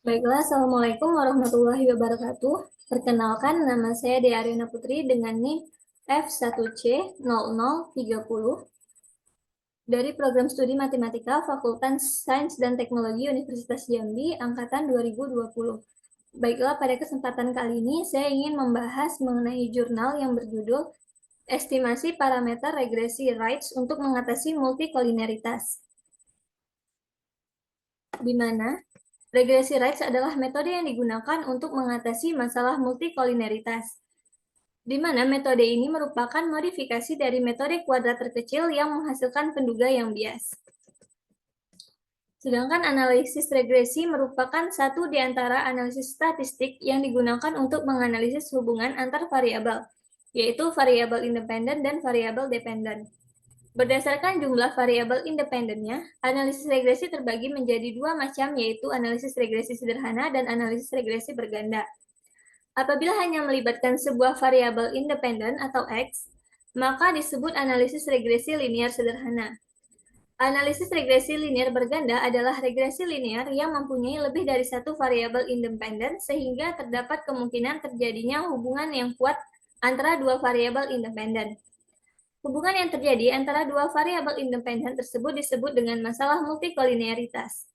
Baiklah, Assalamualaikum warahmatullahi wabarakatuh. Perkenalkan, nama saya Dea Ariana Putri dengan NIM F1C0030 dari Program Studi Matematika Fakultas Sains dan Teknologi Universitas Jambi Angkatan 2020. Baiklah, pada kesempatan kali ini saya ingin membahas mengenai jurnal yang berjudul Estimasi Parameter Regresi Rights untuk Mengatasi Multikolineritas, di mana regresi Rights adalah metode yang digunakan untuk mengatasi masalah multikolineritas, di mana metode ini merupakan modifikasi dari metode kuadrat terkecil yang menghasilkan penduga yang bias. Sedangkan analisis regresi merupakan satu di antara analisis statistik yang digunakan untuk menganalisis hubungan antar variabel, yaitu variabel independen dan variabel dependen. Berdasarkan jumlah variabel independennya, analisis regresi terbagi menjadi dua macam, yaitu analisis regresi sederhana dan analisis regresi berganda. Apabila hanya melibatkan sebuah variabel independen atau X, maka disebut analisis regresi linear sederhana. Analisis regresi linear berganda adalah regresi linear yang mempunyai lebih dari satu variabel independen sehingga terdapat kemungkinan terjadinya hubungan yang kuat antara dua variabel independen. Hubungan yang terjadi antara dua variabel independen tersebut disebut dengan masalah multikolinearitas.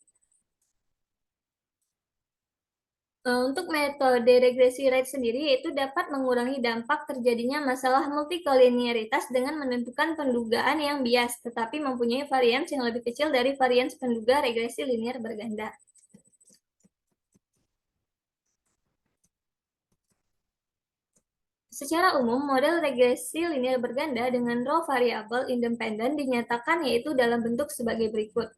Untuk metode regresi Wright sendiri yaitu dapat mengurangi dampak terjadinya masalah multikolinearitas dengan menentukan pendugaan yang bias, tetapi mempunyai varians yang lebih kecil dari varians penduga regresi linear berganda. Secara umum, model regresi linear berganda dengan row variabel independen dinyatakan yaitu dalam bentuk sebagai berikut.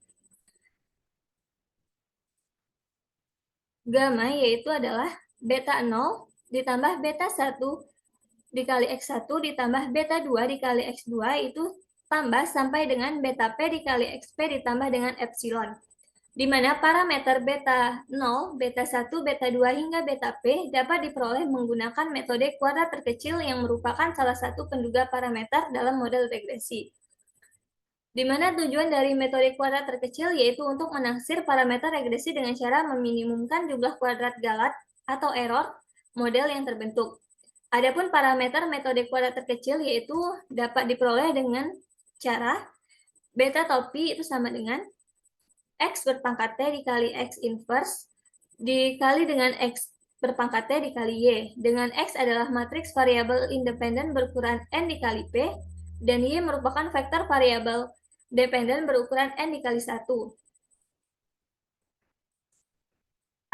Gamma yaitu adalah beta 0 ditambah beta 1 dikali X1 ditambah beta 2 dikali X2 itu tambah sampai dengan beta P dikali XP ditambah dengan epsilon, di mana parameter beta 0, beta 1, beta 2 hingga beta P dapat diperoleh menggunakan metode kuadrat terkecil yang merupakan salah satu penduga parameter dalam model regresi. Di mana tujuan dari metode kuadrat terkecil yaitu untuk menaksir parameter regresi dengan cara meminimumkan jumlah kuadrat galat atau error model yang terbentuk. Adapun parameter metode kuadrat terkecil yaitu dapat diperoleh dengan cara beta topi itu sama dengan X berpangkat T dikali X inverse dikali dengan X berpangkat T dikali Y, dengan X adalah matriks variabel independen berukuran N dikali P, dan Y merupakan vektor variabel dependen berukuran N dikali 1.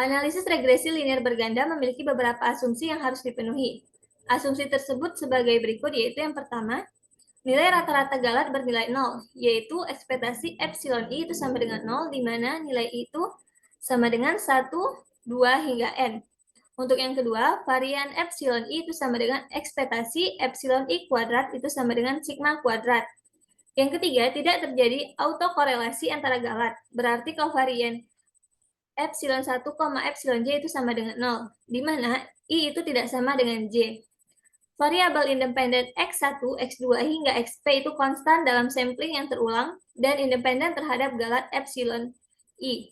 Analisis regresi linear berganda memiliki beberapa asumsi yang harus dipenuhi. Asumsi tersebut sebagai berikut, yaitu yang pertama, nilai rata-rata galat bernilai 0, yaitu ekspektasi epsilon I itu sama dengan 0, di mana nilai I itu sama dengan 1, 2, hingga N. Untuk yang kedua, varian epsilon I itu sama dengan ekspektasi epsilon I kuadrat itu sama dengan sigma kuadrat. Yang ketiga, tidak terjadi autokorelasi antara galat, berarti kovarian epsilon 1, epsilon J itu sama dengan 0, di mana I itu tidak sama dengan J. Variabel independen X1, X2, hingga XP itu konstan dalam sampling yang terulang dan independen terhadap galat epsilon I.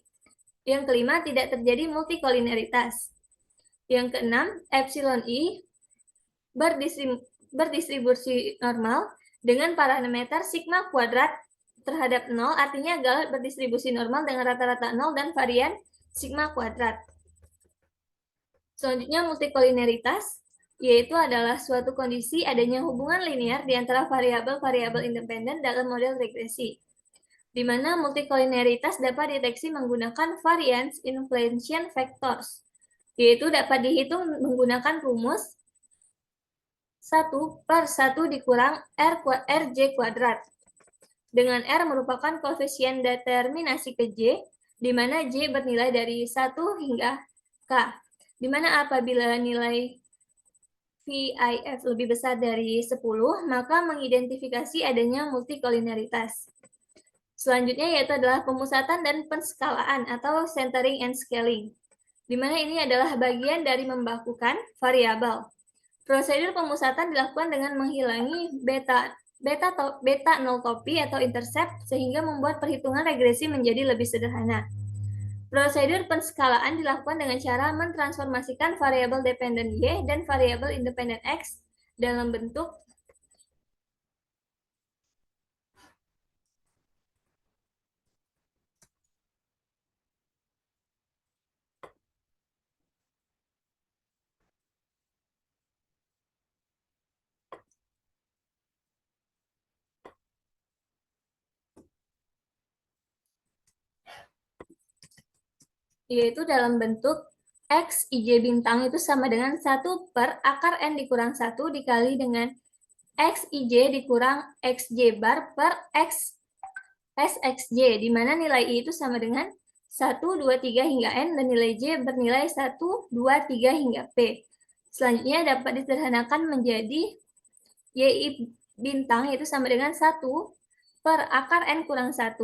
Yang kelima, tidak terjadi multikolineritas. Yang keenam, epsilon I berdistribusi normal dengan parameter sigma kuadrat terhadap 0, artinya galat berdistribusi normal dengan rata-rata 0 dan varian sigma kuadrat. Selanjutnya, multikolineritas yaitu adalah suatu kondisi adanya hubungan linear di antara variabel-variabel independen dalam model regresi, di mana multikolineritas dapat dideteksi menggunakan variance inflation factors, yaitu dapat dihitung menggunakan rumus 1/1 dikurang Rj kuadrat, dengan R merupakan koefisien determinasi ke J, di mana J bernilai dari 1 hingga K, di mana apabila nilai VIF lebih besar dari 10, maka mengidentifikasi adanya multikolineritas. Selanjutnya yaitu adalah pemusatan dan penskalaan atau centering and scaling, di mana ini adalah bagian dari membakukan variabel. Prosedur pemusatan dilakukan dengan menghilangi beta 0 topi atau intercept sehingga membuat perhitungan regresi menjadi lebih sederhana. Prosedur penskalaan dilakukan dengan cara mentransformasikan variabel dependen Y dan variabel independen X dalam bentuk yaitu dalam bentuk X IJ bintang itu sama dengan 1 per akar N dikurang 1 dikali dengan X IJ dikurang XJ bar per X SXJ, di mana nilai I itu sama dengan 1, 2, 3 hingga N, dan nilai J bernilai 1, 2, 3 hingga P. Selanjutnya dapat disederhanakan menjadi YI bintang itu sama dengan 1 per akar N kurang 1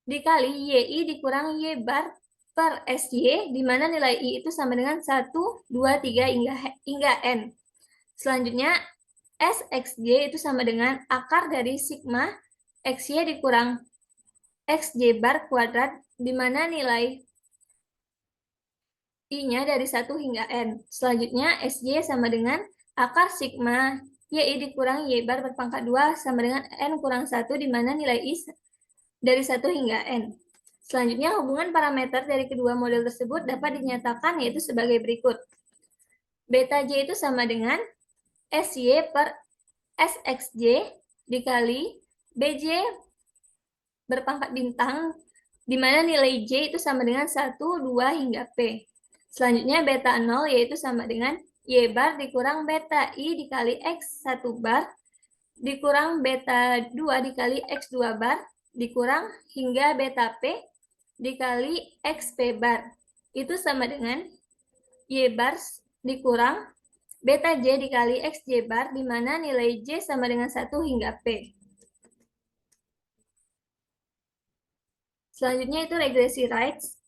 dikali YI dikurang Y bar per SY, di mana nilai I itu sama dengan 1, 2, 3 hingga N. Selanjutnya, SXJ itu sama dengan akar dari sigma XY dikurang XJ bar kuadrat, di mana nilai I-nya dari 1 hingga N. Selanjutnya, SY sama dengan akar sigma YI dikurang Y bar berpangkat 2 sama dengan N kurang 1, di mana nilai I dari 1 hingga N. Selanjutnya, hubungan parameter dari kedua model tersebut dapat dinyatakan yaitu sebagai berikut. Beta J itu sama dengan SY per SXJ dikali BJ berpangkat bintang, di mana nilai J itu sama dengan 1, 2, hingga P. Selanjutnya, beta 0 yaitu sama dengan Y bar dikurang beta I dikali X1 bar dikurang beta 2 dikali X2 bar dikurang hingga beta P dikali XP bar. Itu sama dengan Y bar dikurang beta J dikali XJ bar, di mana nilai J sama dengan 1 hingga P. Selanjutnya itu regresi Rice.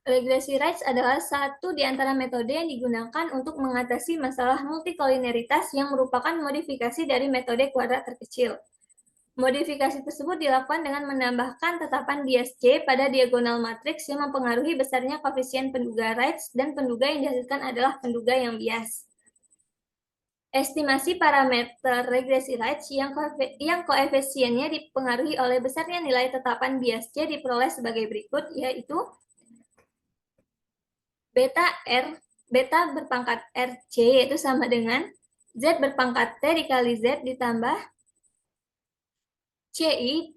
Regresi Rice adalah satu di antara metode yang digunakan untuk mengatasi masalah multikolineritas yang merupakan modifikasi dari metode kuadrat terkecil. Modifikasi tersebut dilakukan dengan menambahkan tetapan bias C pada diagonal matriks yang mempengaruhi besarnya koefisien penduga Rice, dan penduga yang dihasilkan adalah penduga yang bias. Estimasi parameter regresi Rice yang koefisiennya dipengaruhi oleh besarnya nilai tetapan bias C diperoleh sebagai berikut, yaitu beta berpangkat RC yaitu sama dengan Z berpangkat T dikali Z ditambah CI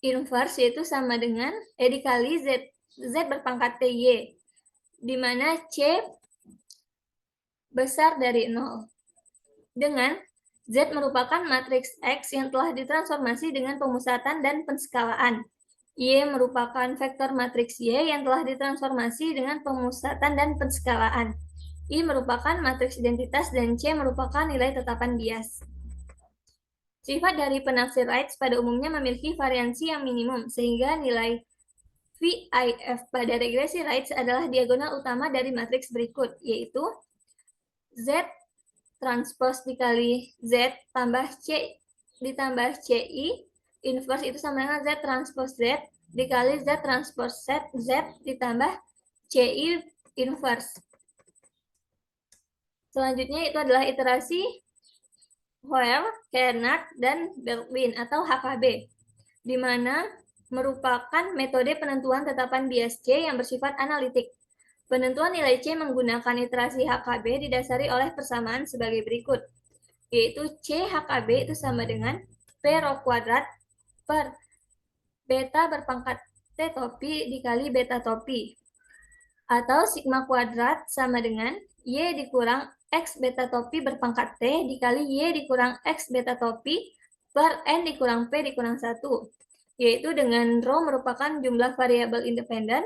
inverse yaitu sama dengan dikali Z berpangkat TY, di mana C besar dari 0. Dengan Z merupakan matriks X yang telah ditransformasi dengan pemusatan dan penskalaan. Y merupakan vektor matriks Y yang telah ditransformasi dengan pemusatan dan penskalaan. I merupakan matriks identitas dan C merupakan nilai tetapan bias. Sifat dari penaksir Rice pada umumnya memiliki variansi yang minimum, sehingga nilai VIF pada regresi Rice adalah diagonal utama dari matriks berikut, yaitu Z transpose dikali Z tambah C ditambah CI inverse itu sama dengan Z transpose Z dikali Z transpose Z ditambah CI inverse. Selanjutnya itu adalah iterasi Hoyle, Kernat, dan Baldwin atau HKB, di mana merupakan metode penentuan tetapan bias C yang bersifat analitik. Penentuan nilai C menggunakan iterasi HKB didasari oleh persamaan sebagai berikut, yaitu C HKB itu sama dengan P rho kuadrat per beta berpangkat T topi dikali beta topi, atau sigma kuadrat sama dengan Y dikurang X beta topi berpangkat T dikali Y dikurang X beta topi per N dikurang P dikurang 1, yaitu dengan rho merupakan jumlah variabel independen,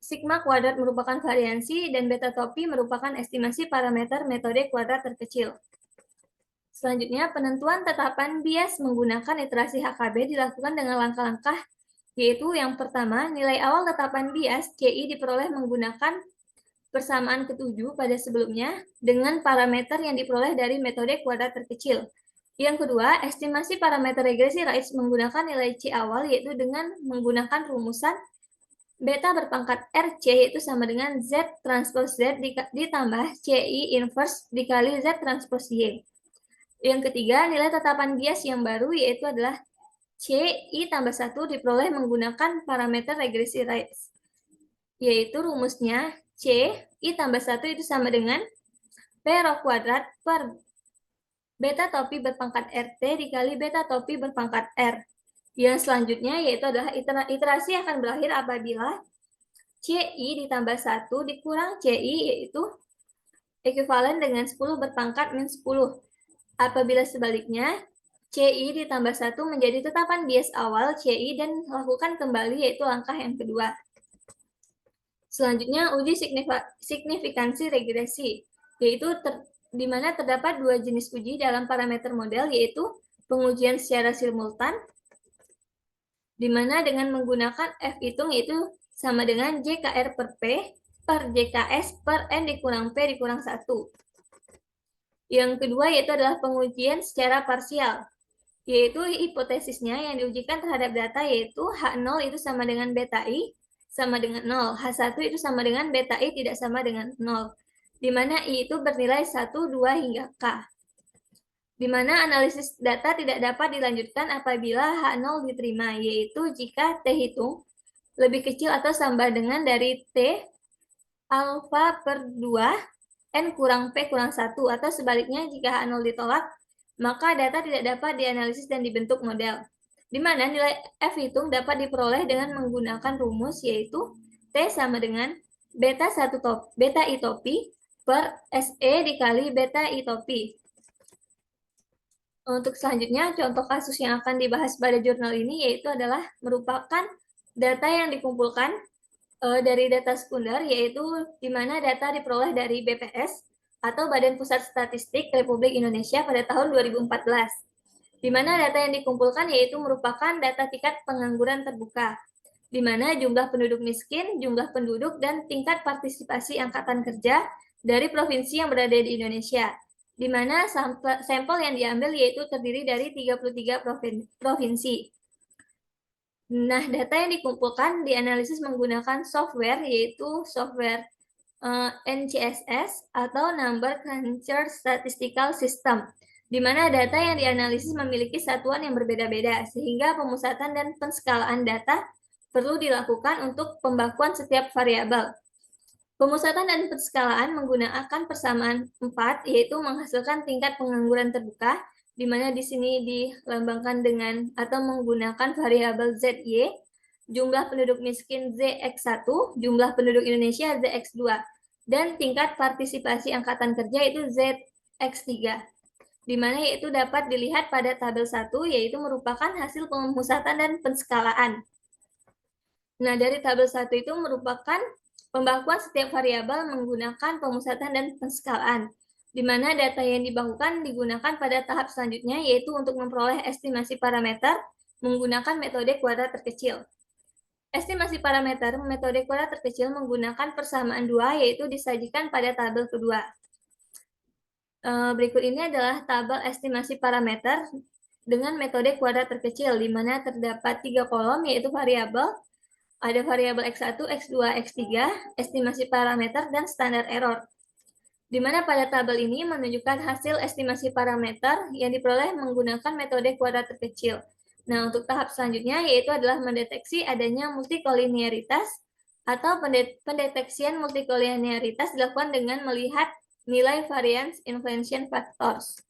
sigma kuadrat merupakan variansi, dan beta topi merupakan estimasi parameter metode kuadrat terkecil. Selanjutnya, penentuan tetapan bias menggunakan iterasi HKB dilakukan dengan langkah-langkah, yaitu yang pertama, nilai awal tetapan bias CI diperoleh menggunakan persamaan ketujuh pada sebelumnya dengan parameter yang diperoleh dari metode kuadrat terkecil. Yang kedua, estimasi parameter regresi Raids menggunakan nilai C awal, yaitu dengan menggunakan rumusan beta berpangkat RC, yaitu sama dengan Z transpose Z ditambah CI inverse dikali Z transpose Y. Yang ketiga, nilai tetapan bias yang baru yaitu adalah CI tambah 1 diperoleh menggunakan parameter regresi Raids, yaitu rumusnya CI tambah 1 itu sama dengan P rho kuadrat per beta topi berpangkat RT dikali beta topi berpangkat R. Yang selanjutnya yaitu adalah iterasi akan berakhir apabila CI ditambah 1 dikurang CI, yaitu ekuivalen dengan 10 berpangkat min 10. Apabila sebaliknya, CI ditambah 1 menjadi tetapan bias awal CI dan lakukan kembali, yaitu langkah yang kedua. Selanjutnya, uji signifikansi regresi, yaitu di mana terdapat dua jenis uji dalam parameter model, yaitu pengujian secara simultan, di mana dengan menggunakan F hitung yaitu sama dengan JKR per P per JKS per N dikurang P dikurang 1. Yang kedua yaitu adalah pengujian secara parsial, yaitu hipotesisnya yang diujikan terhadap data yaitu H0 itu sama dengan beta I sama dengan 0, H1 itu sama dengan beta I tidak sama dengan 0, di mana I itu bernilai 1, 2, hingga K. Di mana analisis data tidak dapat dilanjutkan apabila H0 diterima, yaitu jika T hitung lebih kecil atau sama dengan dari T alfa per 2 N kurang P kurang 1, atau sebaliknya jika H0 ditolak, maka data tidak dapat dianalisis dan dibentuk model, di mana nilai F hitung dapat diperoleh dengan menggunakan rumus yaitu T sama dengan beta I topi per SE dikali beta I topi. Untuk selanjutnya, contoh kasus yang akan dibahas pada jurnal ini yaitu adalah merupakan data yang dikumpulkan dari data sekunder, yaitu di mana data diperoleh dari BPS atau Badan Pusat Statistik Republik Indonesia pada tahun 2014. Di mana data yang dikumpulkan yaitu merupakan data tingkat pengangguran terbuka, di mana jumlah penduduk miskin, jumlah penduduk, dan tingkat partisipasi angkatan kerja dari provinsi yang berada di Indonesia, di mana sampel yang diambil yaitu terdiri dari 33 provinsi. Nah, data yang dikumpulkan dianalisis menggunakan software, yaitu software NCSS atau Number Cruncher Statistical System, di mana data yang dianalisis memiliki satuan yang berbeda-beda, sehingga pemusatan dan penskalaan data perlu dilakukan untuk pembakuan setiap variabel. Pemusatan dan penskalaan menggunakan persamaan 4, yaitu menghasilkan tingkat pengangguran terbuka, di mana di sini dilambangkan dengan atau menggunakan variabel ZY, jumlah penduduk miskin ZX1, jumlah penduduk Indonesia ZX2, dan tingkat partisipasi angkatan kerja itu ZX3, di mana yaitu dapat dilihat pada tabel 1, yaitu merupakan hasil pemusatan dan penskalaan. Nah, dari tabel 1 itu merupakan pembakuan setiap variabel menggunakan pemusatan dan penskalaan, di mana data yang dibakukan digunakan pada tahap selanjutnya, yaitu untuk memperoleh estimasi parameter menggunakan metode kuadrat terkecil. Estimasi parameter metode kuadrat terkecil menggunakan persamaan 2, yaitu disajikan pada tabel kedua. Berikut ini adalah tabel estimasi parameter dengan metode kuadrat terkecil, di mana terdapat 3 kolom, yaitu variabel, ada variabel X1, X2, X3, estimasi parameter, dan standar error. Di mana pada tabel ini menunjukkan hasil estimasi parameter yang diperoleh menggunakan metode kuadrat terkecil. Nah, untuk tahap selanjutnya yaitu adalah mendeteksi adanya multikolinearitas atau pendeteksian multikolinearitas dilakukan dengan melihat nilai variance inflation factors.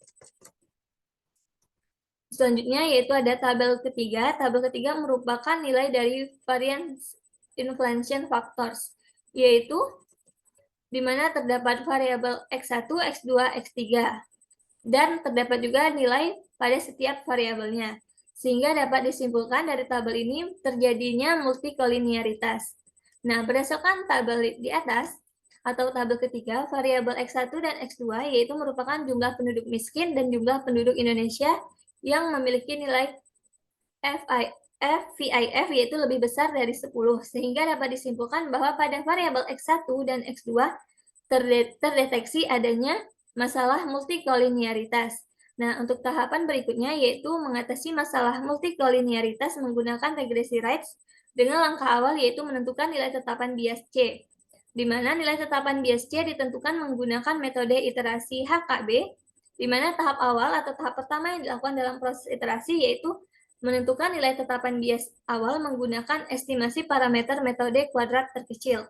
Selanjutnya yaitu ada tabel ketiga. Tabel ketiga merupakan nilai dari variance inflation factors, yaitu di mana terdapat variabel X1, X2, X3, dan terdapat juga nilai pada setiap variabelnya. Sehingga dapat disimpulkan dari tabel ini terjadinya multikolinearitas. Nah, berdasarkan tabel di atas, atau tabel ketiga, variabel X1 dan X2 yaitu merupakan jumlah penduduk miskin dan jumlah penduduk Indonesia yang memiliki nilai VIF yaitu lebih besar dari 10, sehingga dapat disimpulkan bahwa pada variabel X1 dan X2 terdeteksi adanya masalah multikolinearitas. Nah, untuk tahapan berikutnya yaitu mengatasi masalah multikolinearitas menggunakan regresi Rice dengan langkah awal yaitu menentukan nilai tetapan bias C, di mana nilai tetapan bias C ditentukan menggunakan metode iterasi HKB, di mana tahap awal atau tahap pertama yang dilakukan dalam proses iterasi yaitu menentukan nilai tetapan bias awal menggunakan estimasi parameter metode kuadrat terkecil.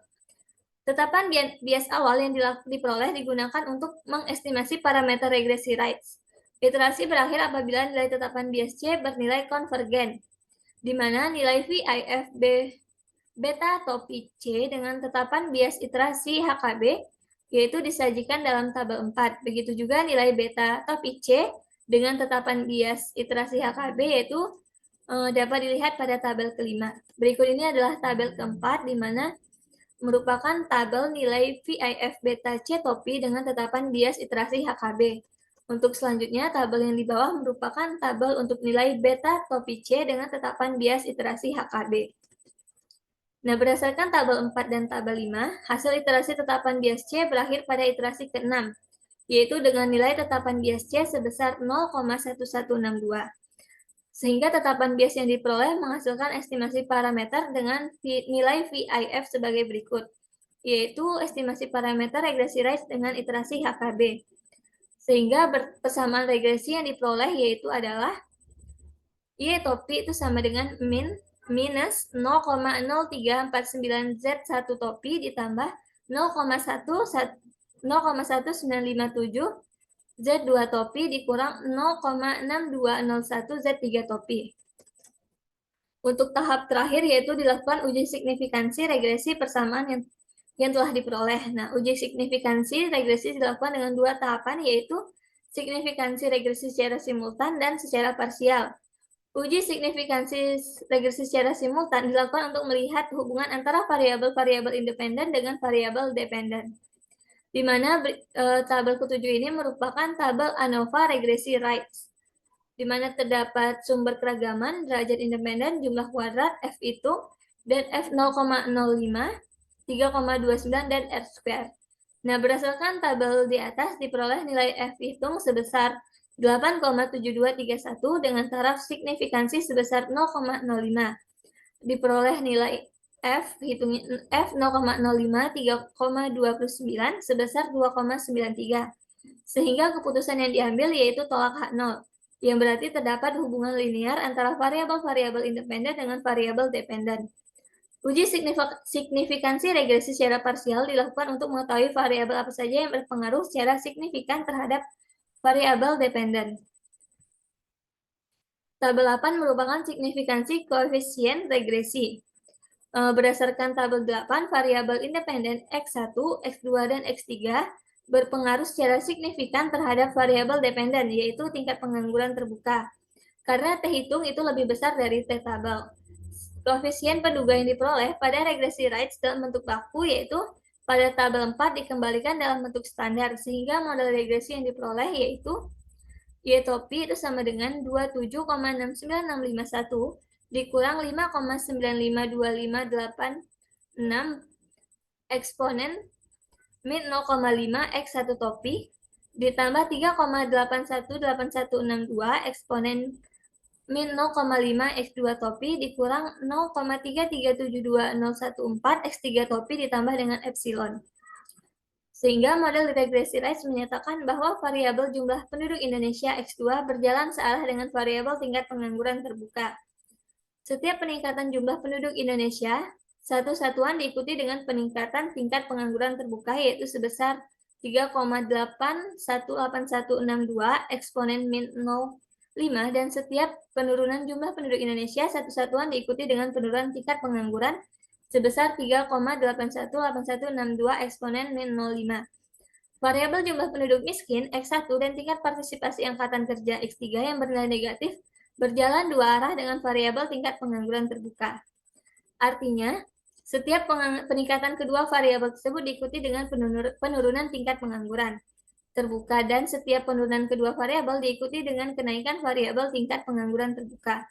Tetapan bias awal yang diperoleh digunakan untuk mengestimasi parameter regresi Rice. Iterasi berakhir apabila nilai tetapan bias C bernilai konvergen, di mana nilai VIF beta topi C dengan tetapan bias iterasi HKB yaitu disajikan dalam tabel 4. Begitu juga nilai beta topi C dengan tetapan bias iterasi HKB yaitu dapat dilihat pada tabel kelima. Berikut ini adalah tabel keempat di mana merupakan tabel nilai VIF beta C topi dengan tetapan bias iterasi HKB. Untuk selanjutnya, tabel yang di bawah merupakan tabel untuk nilai beta topi C dengan tetapan bias iterasi HKB. Nah, berdasarkan tabel 4 dan tabel 5, hasil iterasi tetapan bias C berakhir pada iterasi ke-6, yaitu dengan nilai tetapan bias C sebesar 0,1162. Sehingga tetapan bias yang diperoleh menghasilkan estimasi parameter dengan nilai VIF sebagai berikut, yaitu estimasi parameter regresi Rice dengan iterasi HKB. Sehingga persamaan regresi yang diperoleh yaitu adalah Y topi itu sama dengan minus 0,0349Z1 topi ditambah 0,1957 Z2 topi dikurang 0,6201 Z3 topi. Untuk tahap terakhir yaitu dilakukan uji signifikansi regresi persamaan yang telah diperoleh. Nah, uji signifikansi regresi dilakukan dengan dua tahapan yaitu signifikansi regresi secara simultan dan secara parsial. Uji signifikansi regresi secara simultan dilakukan untuk melihat hubungan antara variabel-variabel independen dengan variabel dependen. Di mana tabel ke-7 ini merupakan tabel ANOVA regresi Rice, di mana terdapat sumber keragaman, derajat independen, jumlah kuadrat, F hitung, dan F 0,05, 3,29, dan R square. Nah, berdasarkan tabel di atas diperoleh nilai F hitung sebesar 8,7231 dengan taraf signifikansi sebesar 0,05. Diperoleh nilai F 0,05 3,29 sebesar 2,93. Sehingga keputusan yang diambil yaitu tolak H0, yang berarti terdapat hubungan linear antara variabel-variabel independen dengan variabel dependen. Uji signifikansi regresi secara parsial dilakukan untuk mengetahui variabel apa saja yang berpengaruh secara signifikan terhadap variabel dependen. Tabel 8 merupakan signifikansi koefisien regresi. Berdasarkan tabel 8, variabel independen X1, X2, dan X3 berpengaruh secara signifikan terhadap variabel dependen, yaitu tingkat pengangguran terbuka. Karena T hitung itu lebih besar dari T tabel. Koefisien penduga yang diperoleh pada regresi Rice dalam bentuk baku yaitu pada tabel 4 dikembalikan dalam bentuk standar, sehingga model regresi yang diperoleh yaitu Y topi itu sama dengan 27,69651 dikurang 5,952586 eksponen min 0,5 X1 topi ditambah 3,818162 eksponen min 0,5 X2 topi dikurang 0,3372014 X3 topi ditambah dengan epsilon. Sehingga model regresi Rice menyatakan bahwa variabel jumlah penduduk Indonesia X2 berjalan searah dengan variabel tingkat pengangguran terbuka. Setiap peningkatan jumlah penduduk Indonesia, satu satuan diikuti dengan peningkatan tingkat pengangguran terbuka yaitu sebesar 3,818162 eksponen min 0,5 dan setiap penurunan jumlah penduduk Indonesia satu satuan diikuti dengan penurunan tingkat pengangguran sebesar 3,818162 eksponen min 0,5. Variabel jumlah penduduk miskin X1 dan tingkat partisipasi angkatan kerja X3 yang bernilai negatif berjalan dua arah dengan variabel tingkat pengangguran terbuka. Artinya, setiap peningkatan kedua variabel tersebut diikuti dengan penurunan tingkat pengangguran terbuka dan setiap penurunan kedua variabel diikuti dengan kenaikan variabel tingkat pengangguran terbuka.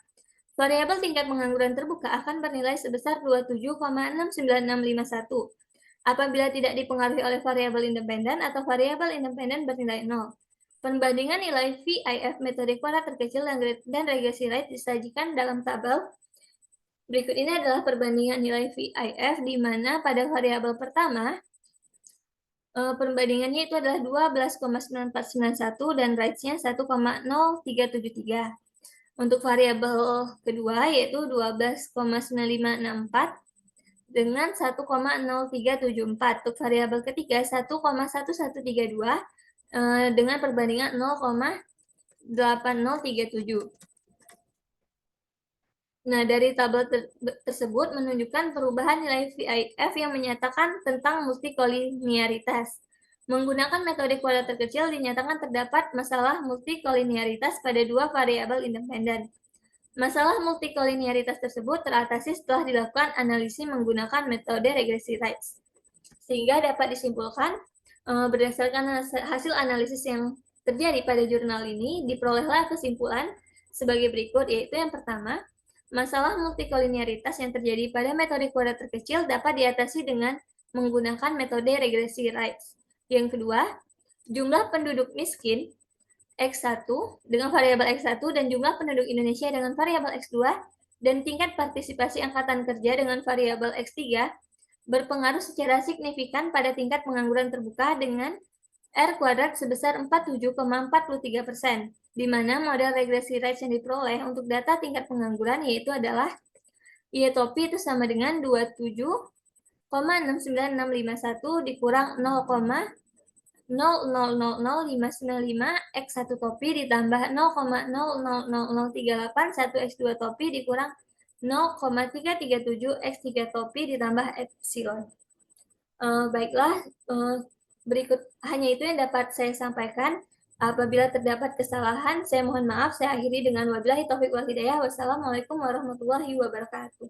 Variabel tingkat pengangguran terbuka akan bernilai sebesar 27,69651 apabila tidak dipengaruhi oleh variabel independen atau variabel independen bernilai 0. Perbandingan nilai VIF metode kuadrat terkecil dan regresi rate disajikan dalam tabel. Berikut ini adalah perbandingan nilai VIF di mana pada variabel pertama perbandingannya itu adalah 12,9491 dan rates-nya 1,0373. Untuk variabel kedua yaitu 12,9564 dengan 1,0374. Untuk variabel ketiga 1,1132 dengan perbandingan 0,8037. Nah, dari tabel tersebut menunjukkan perubahan nilai VIF yang menyatakan tentang multikolinearitas. Menggunakan metode kuadrat terkecil dinyatakan terdapat masalah multikolinearitas pada dua variabel independen. Masalah multikolinearitas tersebut teratasi setelah dilakukan analisis menggunakan metode regresi Rice. Sehingga dapat disimpulkan berdasarkan hasil analisis yang terjadi pada jurnal ini, diperolehlah kesimpulan sebagai berikut, yaitu yang pertama, masalah multikolinearitas yang terjadi pada metode kuadrat terkecil dapat diatasi dengan menggunakan metode regresi Rice. Yang kedua, jumlah penduduk miskin X1 dengan variabel X1 dan jumlah penduduk Indonesia dengan variabel X2 dan tingkat partisipasi angkatan kerja dengan variabel X3 berpengaruh secara signifikan pada tingkat pengangguran terbuka dengan R kuadrat sebesar 47,43%, di mana model regresi Rice yang diperoleh untuk data tingkat pengangguran yaitu adalah IETOPI itu sama dengan 27,69651 dikurang 0,0000595 X1 topi ditambah 0,0000381 X2 topi dikurang 0,337 X3 topi ditambah epsilon. Baiklah, berikut hanya itu yang dapat saya sampaikan. Apabila terdapat kesalahan, saya mohon maaf. Saya akhiri dengan wabillahi taufiq wal hidayah. Wassalamualaikum warahmatullahi wabarakatuh.